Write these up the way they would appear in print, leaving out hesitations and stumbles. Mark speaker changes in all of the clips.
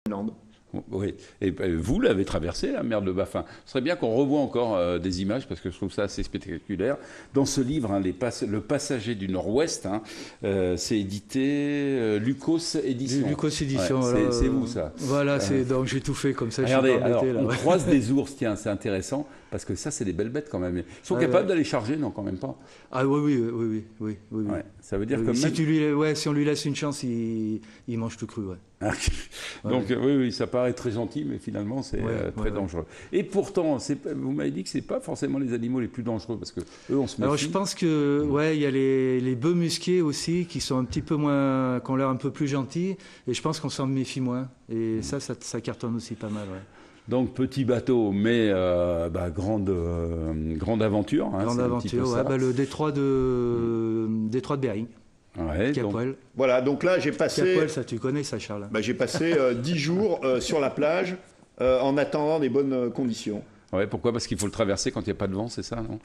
Speaker 1: Groenland.
Speaker 2: Oui, et vous l'avez traversé, la mer de Baffin. Ce serait bien qu'on revoie encore des images, parce que je trouve ça assez spectaculaire. Dans ce livre, hein, Le Passager du Nord-Ouest, hein, c'est édité Lucos Édition.
Speaker 3: Lucos Édition,
Speaker 2: ouais, c'est vous, ça.
Speaker 3: Voilà, donc j'ai tout fait comme ça.
Speaker 2: Regardez,
Speaker 3: je suis pas embêté,
Speaker 2: alors,
Speaker 3: là,
Speaker 2: on croise des ours, tiens, c'est intéressant, parce que ça, c'est des belles bêtes quand même. Ils sont capables d'aller charger, non, quand même pas.
Speaker 3: Ah oui.
Speaker 2: Ouais, ça veut dire que même...
Speaker 3: si on lui laisse une chance, il mange tout cru, ouais.
Speaker 2: Donc oui, ça paraît très gentil, mais finalement c'est très dangereux. Et pourtant, vous m'avez dit que c'est pas forcément les animaux les plus dangereux, parce que eux, on se méfie.
Speaker 3: Alors je pense que il y a les bœufs musqués aussi qui sont un petit peu moins, qui ont l'air un peu plus gentils, et je pense qu'on s'en méfie moins. Et ça cartonne aussi pas mal. Ouais.
Speaker 2: Donc petit bateau, mais grande aventure. Hein,
Speaker 3: grande aventure, le détroit de Bering.
Speaker 2: Ouais,
Speaker 3: Capoel.
Speaker 1: Voilà, donc là j'ai passé...
Speaker 3: Capoel, ça tu connais ça, Charles?
Speaker 1: J'ai passé 10 jours sur la plage en attendant des bonnes conditions.
Speaker 2: Ouais, pourquoi? Parce qu'il faut le traverser quand il n'y a pas de vent, c'est ça, non?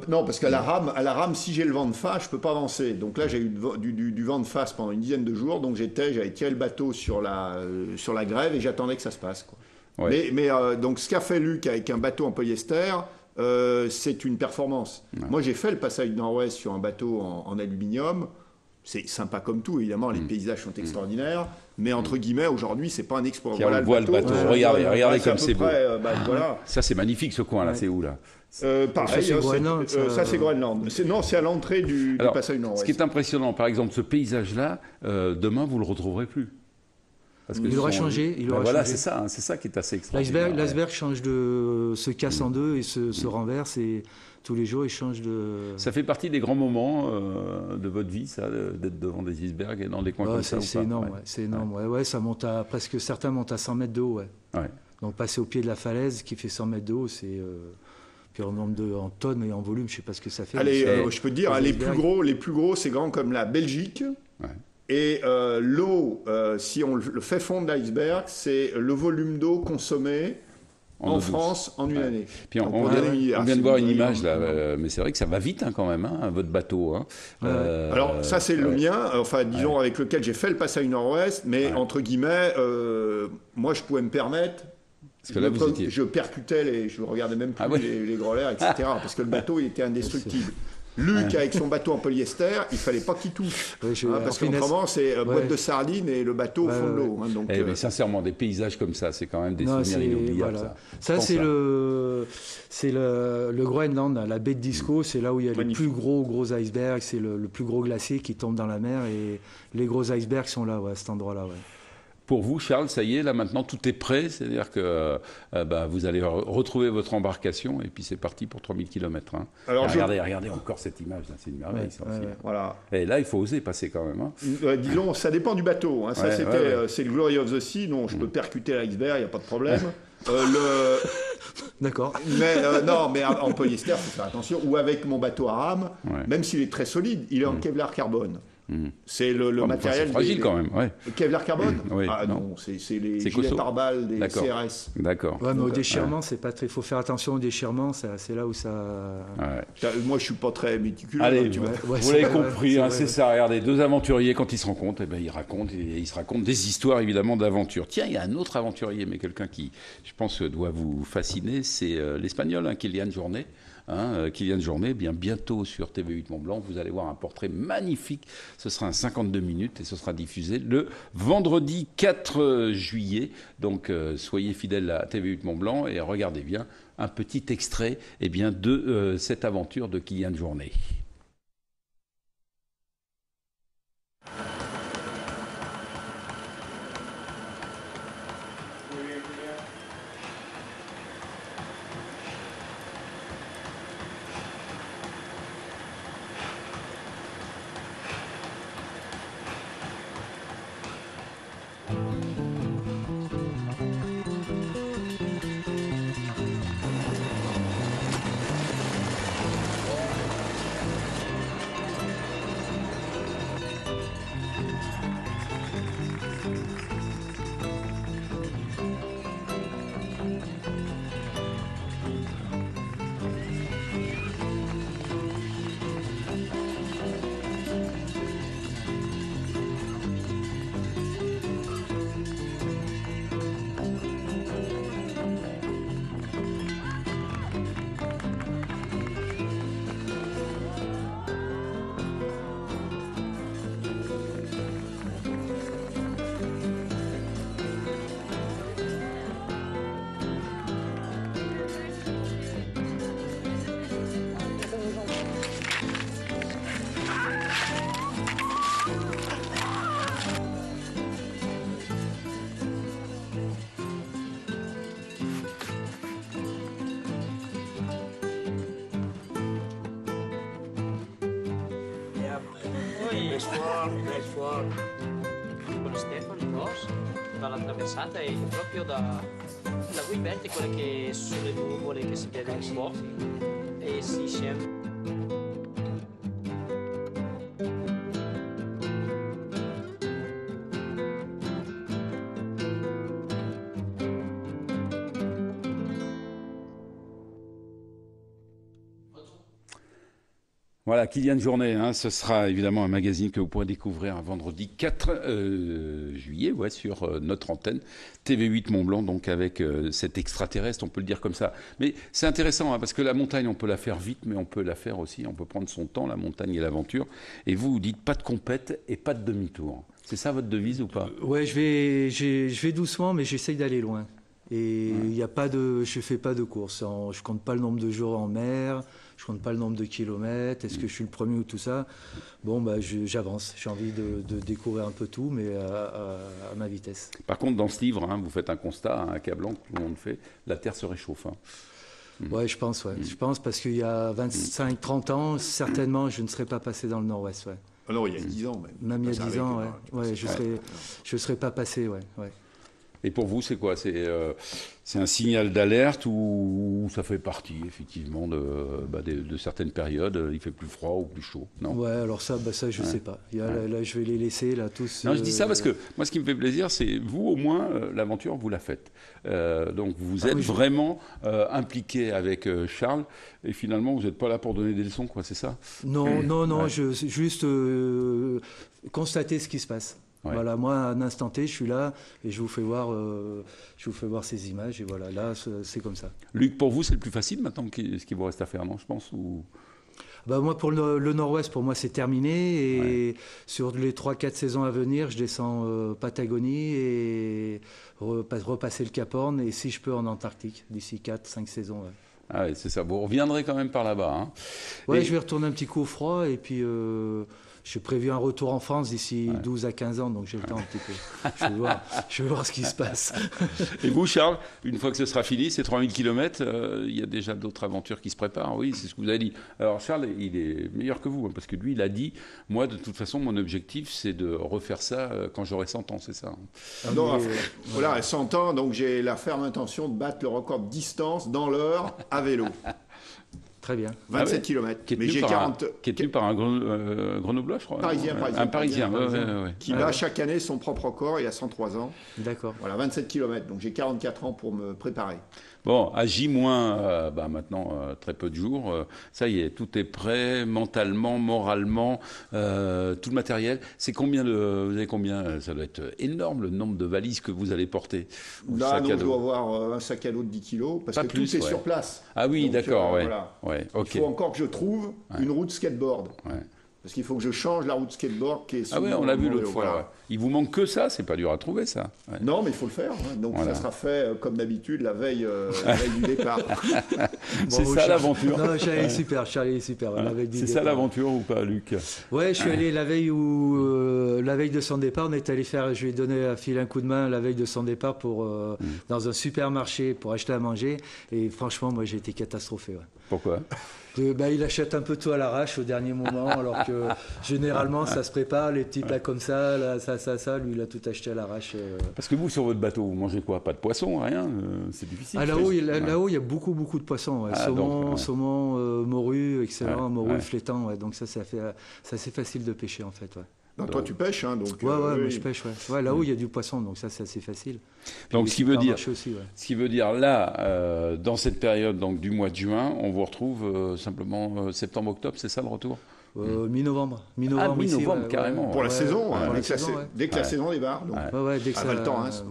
Speaker 1: Non, parce qu'à la rame, si j'ai le vent de face, je ne peux pas avancer. Donc là, j'ai eu du vent de face pendant une dizaine de jours, donc j'avais tiré le bateau sur la grève et j'attendais que ça se passe, quoi. Ouais. Donc ce qu'a fait Luc avec un bateau en polyester, c'est une performance. Ouais. Moi, j'ai fait le passage du Nord-Ouest sur un bateau en aluminium. C'est sympa comme tout, évidemment, les paysages sont extraordinaires, mais entre guillemets, aujourd'hui, c'est pas un exploit.
Speaker 2: Voilà, on voit le bateau, regardez comme c'est beau.
Speaker 1: Voilà.
Speaker 2: Ça, c'est magnifique, ce coin-là, c'est où, là?
Speaker 1: Pareil, ça c'est Groenland. Non, c'est à l'entrée du passage du Nord-Ouest.
Speaker 2: Ce qui est impressionnant, par exemple, ce paysage-là, demain, vous ne le retrouverez plus.
Speaker 3: Parce que il aura changé.
Speaker 2: Voilà, c'est ça qui est assez extraordinaire.
Speaker 3: L'iceberg se casse en deux et se renverse, et tous les jours il change de...
Speaker 2: Ça fait partie des grands moments de votre vie, ça, d'être devant des icebergs et dans des coins comme ça?
Speaker 3: C'est énorme, c'est énorme. Ouais, ça monte à presque, certains montent à 100 mètres de haut. Ouais. Donc passer au pied de la falaise qui fait 100 mètres de haut, c'est... Puis en nombre en tonnes et en volume, je ne sais pas ce que ça fait.
Speaker 1: Allez, je peux te dire, les plus gros, c'est grand comme la Belgique. Ouais. Et l'eau, si on le fait fondre l'iceberg, c'est le volume d'eau consommé en France en une année.
Speaker 2: Puis on vient de voir une image là, mais c'est vrai que ça va vite quand même, votre bateau.
Speaker 1: Alors ça c'est le mien, disons avec lequel j'ai fait le passage Nord-Ouest, mais entre guillemets, moi je pouvais me permettre. Parce que là, je percutais, je regardais même plus les grolères, etc. Parce que le bateau il était indestructible. Luc, avec son bateau en polyester, il ne fallait pas qu'il touche. Parce qu'autrement, c'est boîte de sardines et le bateau au fond de l'eau.
Speaker 2: Mais sincèrement, des paysages comme ça, c'est quand même des souvenirs inoubliables.
Speaker 3: Voilà. Ça c'est le Groenland, la baie de Disco, c'est là où il y a les plus gros icebergs, c'est le plus gros glacier qui tombe dans la mer, et les gros icebergs sont là, à cet endroit-là.
Speaker 2: Pour vous, Charles, ça y est, là maintenant tout est prêt, c'est-à-dire que vous allez retrouver votre embarcation et puis c'est parti pour 3000 km. Hein. Alors regardez encore cette image, là, c'est une merveille.
Speaker 1: Voilà.
Speaker 2: Et là, il faut oser passer quand même. Hein.
Speaker 1: Disons, ça dépend du bateau. Hein. C'est le Glory of the Sea, non, je peux percuter l'iceberg, il n'y a pas de problème.
Speaker 3: D'accord.
Speaker 1: Mais en polyester, il faut faire attention. Ou avec mon bateau à rame, même s'il est très solide, il est en Kevlar carbone. C'est le matériel.
Speaker 2: C'est fragile quand même.
Speaker 1: Kevlar carbone non, c'est les gilets pare-balles des CRS.
Speaker 2: D'accord.
Speaker 3: Ouais, mais au déchirement, c'est pas très. Il faut faire attention au déchirement, c'est là où ça.
Speaker 1: Moi, je suis pas très méticuleux.
Speaker 2: Allez, vous l'avez compris, c'est ça. Regardez, deux aventuriers, quand ils se rencontrent, ils se racontent des histoires évidemment d'aventure. Tiens, il y a un autre aventurier, mais quelqu'un qui, je pense, doit vous fasciner, c'est l'Espagnol, Kylian Jornet. Kylian Jornet, bientôt sur TV8 Mont-Blanc, vous allez voir un portrait magnifique. Ce sera un 52 minutes et ce sera diffusé le vendredi 4 juillet. Donc soyez fidèles à TV8 Mont-Blanc et regardez bien un petit extrait de cette aventure de Kylian Jornet.
Speaker 4: con Stefano Ross dalla traversata e proprio la guidetta è quella che sulle nuvole che si vede un po' e si scende.
Speaker 2: Voilà, Kylian Jornet, hein, ce sera évidemment un magazine que vous pourrez découvrir un vendredi 4 juillet sur notre antenne, TV8 Mont-Blanc, donc avec cet extraterrestre, on peut le dire comme ça. Mais c'est intéressant, hein, parce que la montagne, on peut la faire vite, mais on peut la faire aussi, on peut prendre son temps, la montagne et l'aventure. Et vous dites pas de compète et pas de demi-tour. C'est ça votre devise ou pas?
Speaker 3: Ouais, je vais doucement, mais j'essaye d'aller loin. Et y a pas de, je fais pas de course. Je compte pas le nombre de jours en mer, je compte pas le nombre de kilomètres. Est-ce que je suis le premier ou tout ça? Bon, bah, j'avance. J'ai envie de découvrir un peu tout, mais à ma vitesse.
Speaker 2: Par contre, dans ce livre, hein, vous faites un constat, un accablant que tout le monde fait. La Terre se réchauffe. Hein.
Speaker 3: Ouais, je pense, ouais. Je pense parce qu'il y a 25-30 ans, certainement, je ne serais pas passé dans le Nord-Ouest, ouais.
Speaker 1: Alors, il y a 10 ans même.
Speaker 3: Même il y a 10 ans, ouais. Je serais pas passé, ouais.
Speaker 2: Et pour vous, c'est quoi? C'est un signal d'alerte ou ça fait partie, effectivement, de certaines périodes? Il fait plus froid ou plus chaud? Non.
Speaker 3: Ouais, alors ça je sais pas. Là, je vais les laisser, là, tous.
Speaker 2: Non, je dis ça parce que moi, ce qui me fait plaisir, c'est vous, au moins, l'aventure, vous la faites. Donc, vous êtes vraiment impliqué avec Charles. Et finalement, vous n'êtes pas là pour donner des leçons, quoi, c'est ça?
Speaker 3: Non, je juste constater ce qui se passe. Ouais. Voilà, moi, à un instant T, je suis là et je vous fais voir ces images. Et voilà, là, c'est comme ça.
Speaker 2: Luc, pour vous, c'est le plus facile maintenant, ce qu'il vous reste à faire, non, je pense ou...
Speaker 3: Bah, moi, pour le Nord-Ouest, pour moi, c'est terminé. Et sur les 3-4 saisons à venir, je descends Patagonie et repasser le Cap Horn. Et si je peux, en Antarctique, d'ici 4-5 saisons. Ouais.
Speaker 2: Ah oui, c'est ça. Vous reviendrez quand même par là-bas. Hein.
Speaker 3: Ouais, je vais retourner un petit coup au froid et puis... J'ai prévu un retour en France d'ici 12 à 15 ans, donc j'ai le temps un petit peu. Je vais voir ce qui se passe.
Speaker 2: Et vous, Charles, une fois que ce sera fini, ces 3000 km, il y a déjà d'autres aventures qui se préparent. Oui, c'est ce que vous avez dit. Alors, Charles, il est meilleur que vous, hein, parce que lui, il a dit, moi, de toute façon, mon objectif, c'est de refaire ça quand j'aurai 100 ans, c'est ça?
Speaker 1: Non, voilà, à 100 ans, donc j'ai la ferme intention de battre le record de distance dans l'heure à vélo.
Speaker 3: Très bien.
Speaker 1: 27 km.
Speaker 2: Qui est tenu par un Grenoblois, je crois.
Speaker 1: Parisien.
Speaker 2: Un Parisien.
Speaker 1: Qui bat chaque année son propre record. Il a 103 ans.
Speaker 3: D'accord.
Speaker 1: Voilà, 27 km. Donc j'ai 44 ans pour me préparer.
Speaker 2: Bon, à J- maintenant très peu de jours, ça y est, tout est prêt, mentalement, moralement, tout le matériel. Vous avez combien? Ça doit être énorme le nombre de valises que vous allez porter.
Speaker 1: Là, je dois avoir un sac à dos de 10 kilos parce que tout est sur place.
Speaker 2: Ah oui, donc, d'accord,
Speaker 1: voilà.
Speaker 2: Okay.
Speaker 1: Il faut encore que je trouve une route skateboard. Parce qu'il faut que je change la route skateboard qui est sur
Speaker 2: on l'a vu l'autre fois. Voilà. Il vous manque que ça, c'est pas dur à trouver ça.
Speaker 1: Non, mais il faut le faire. Hein. Donc ça sera fait comme d'habitude la veille du départ.
Speaker 2: C'est ça l'aventure.
Speaker 3: Non, Charlie est super.
Speaker 2: C'est ça l'aventure ou pas, Luc?
Speaker 3: Ouais, je suis allé la veille de son départ. On est allé je lui ai donné à Phil un coup de main la veille de son départ dans un supermarché pour acheter à manger. Et franchement, moi, j'ai été catastrophé. Ouais.
Speaker 2: Pourquoi?
Speaker 3: Il achète un peu tout à l'arrache au dernier moment, alors que généralement ça se prépare, les petits plats comme ça, là, ça, lui il a tout acheté à l'arrache.
Speaker 2: Parce que vous, sur votre bateau, vous mangez quoi? Pas de poisson, rien? C'est difficile.
Speaker 3: Là-haut, il y a beaucoup de poissons. Ouais. Saumon, morue, excellent, morue, flétan. Ouais. Donc ça, c'est assez facile de pêcher en fait. Ouais.
Speaker 1: Non, toi tu pêches, hein, donc...
Speaker 3: moi je pêche, ouais. Là-haut, il y a du poisson, donc ça, c'est assez facile.
Speaker 2: Donc, ce qui veut dire là, dans cette période donc, du mois de juin, on vous retrouve simplement septembre-octobre, c'est ça le retour?
Speaker 3: Mi-novembre.
Speaker 2: Mi-novembre,
Speaker 3: ici,
Speaker 1: carrément. Pour la saison, dès que la saison démarre. Donc,
Speaker 3: dès que
Speaker 1: à Val Thorens.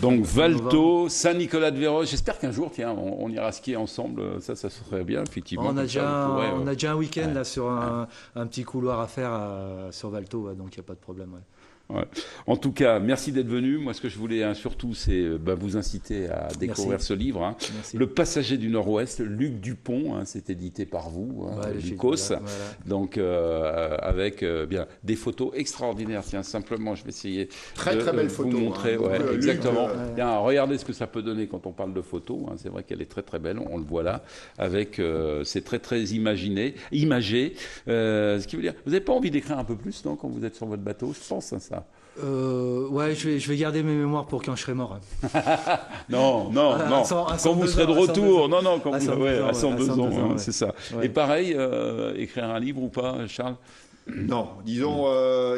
Speaker 2: Donc Valto, Saint-Nicolas-de-Véros. J'espère qu'un jour, on ira skier ensemble. Ça serait bien, effectivement.
Speaker 3: On a déjà un week-end là sur un petit couloir à faire sur Valto, donc il n'y a pas de problème. Ouais.
Speaker 2: Ouais. En tout cas, merci d'être venu. Moi, ce que je voulais surtout, c'est vous inciter à découvrir ce livre. Hein. Le Passager du Nord-Ouest, Luc Dupont. Hein, c'est édité par vous, Lucos. Voilà. Donc, avec des photos extraordinaires. Tiens, simplement, je vais essayer
Speaker 1: très belle
Speaker 2: vous
Speaker 1: photo,
Speaker 2: montrer. Exactement. Bien, regardez ce que ça peut donner quand on parle de photos. Hein. C'est vrai qu'elle est très très belle. On le voit là. Avec, c'est très très imagé. Ce qui veut dire, vous n'avez pas envie d'écrire un peu plus, non, quand vous êtes sur votre bateau? Je pense à ça.
Speaker 3: Ouais, je vais garder mes mémoires pour quand je serai mort.
Speaker 2: Non. Quand vous serez de retour. Non, quand vous à 102 ans, c'est ça. Ouais. Et pareil, écrire un livre ou pas, Charles?
Speaker 1: Non, disons,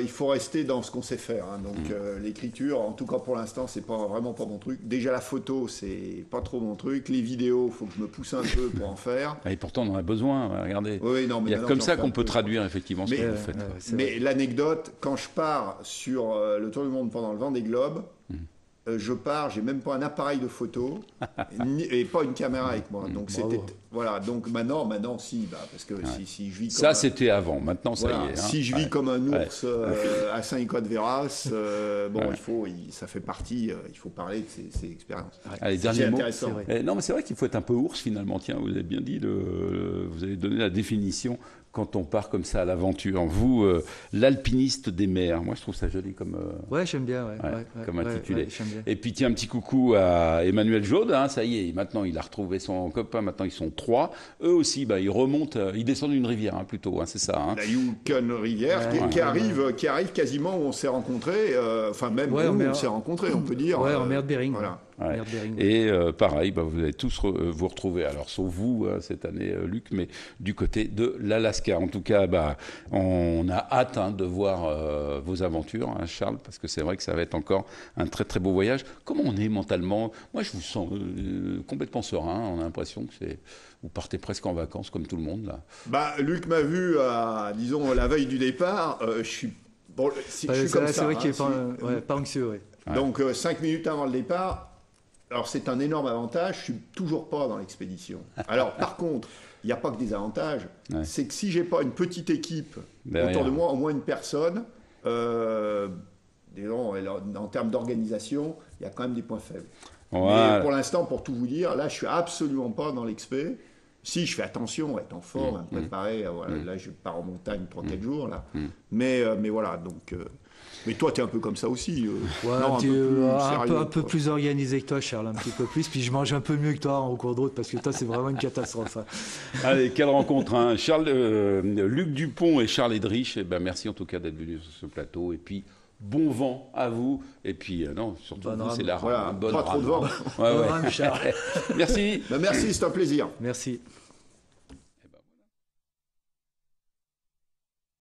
Speaker 1: il faut rester dans ce qu'on sait faire. Hein. Donc, l'écriture, en tout cas pour l'instant, c'est vraiment pas mon truc. Déjà, la photo, c'est pas trop mon truc. Les vidéos, il faut que je me pousse un peu pour en faire.
Speaker 2: Et pourtant, on en a besoin. Regardez.
Speaker 1: Oui, non, mais
Speaker 2: il y a comme ça qu'on peut traduire effectivement ce que vous faites.
Speaker 1: Mais l'anecdote, quand je pars sur le Tour du Monde pendant le Vendée Globe, je pars, j'ai même pas un appareil de photo et pas une caméra avec moi. Donc c'était voilà. Donc maintenant si, parce que si je vis comme
Speaker 2: c'était avant. Maintenant ça y est. Hein.
Speaker 1: Si je vis comme un ours à Saint-Nicolas-de-Véras, ça fait partie. Il faut parler de ces expériences.
Speaker 2: Allez, dernier mot. Non, mais c'est vrai qu'il faut être un peu ours finalement. Tiens, vous avez bien dit. Vous avez donné la définition. Quand on part comme ça à l'aventure, vous, l'alpiniste des mers, moi je trouve ça joli comme.
Speaker 3: Ouais, j'aime bien,
Speaker 2: comme intitulé.
Speaker 3: Ouais, j'aime bien.
Speaker 2: Et puis tiens, un petit coucou à Emmanuel Jaude, hein, ça y est, maintenant il a retrouvé son copain, maintenant ils sont 3. Eux aussi, ils remontent, ils descendent une rivière plutôt, hein, c'est ça. Hein.
Speaker 1: La Yukon Rivière qui arrive quasiment où on s'est rencontrés, même où on s'est rencontrés, on peut dire.
Speaker 3: Ouais, en mer de Bering.
Speaker 1: Voilà.
Speaker 2: Ouais. Et pareil, vous allez tous vous retrouver, alors sauf vous cette année, Luc, mais du côté de l'Alaska. En tout cas, on a hâte de voir vos aventures, hein, Charles, parce que c'est vrai que ça va être encore un très très beau voyage. Comment on est mentalement? Moi, je vous sens complètement serein. On a l'impression que vous partez presque en vacances comme tout le monde là.
Speaker 1: Luc m'a vu, disons, la veille du départ. Je suis comme ça.
Speaker 3: C'est vrai qu'il n'est pas anxieux. Ouais.
Speaker 1: Donc 5 minutes avant le départ. Alors c'est un énorme avantage, je suis toujours pas dans l'expédition. Alors par contre, il n'y a pas que des avantages, c'est que si j'ai pas une petite équipe autour de moi, au moins une personne, disons, en termes d'organisation, il y a quand même des points faibles. Mais pour l'instant, pour tout vous dire, là je suis absolument pas dans l'expé. Si, je fais attention à être en forme, à me préparer, là je pars en montagne 3-4 jours, là. Mais voilà, donc... Mais toi, tu es un peu comme ça aussi.
Speaker 3: Un peu plus organisé que toi, Charles, un petit peu plus. Puis je mange un peu mieux que toi en cours de route, parce que toi, c'est vraiment une catastrophe. Hein.
Speaker 2: Allez, quelle rencontre, hein. Luc Dupont et Charles Edrich. Merci en tout cas d'être venus sur ce plateau. Et puis, bon vent à vous. Et puis, surtout, c'est la rame.
Speaker 1: Pas trop de vent.
Speaker 3: Bonne rame, Charles.
Speaker 2: Merci.
Speaker 1: Merci, c'est un plaisir.
Speaker 3: Merci.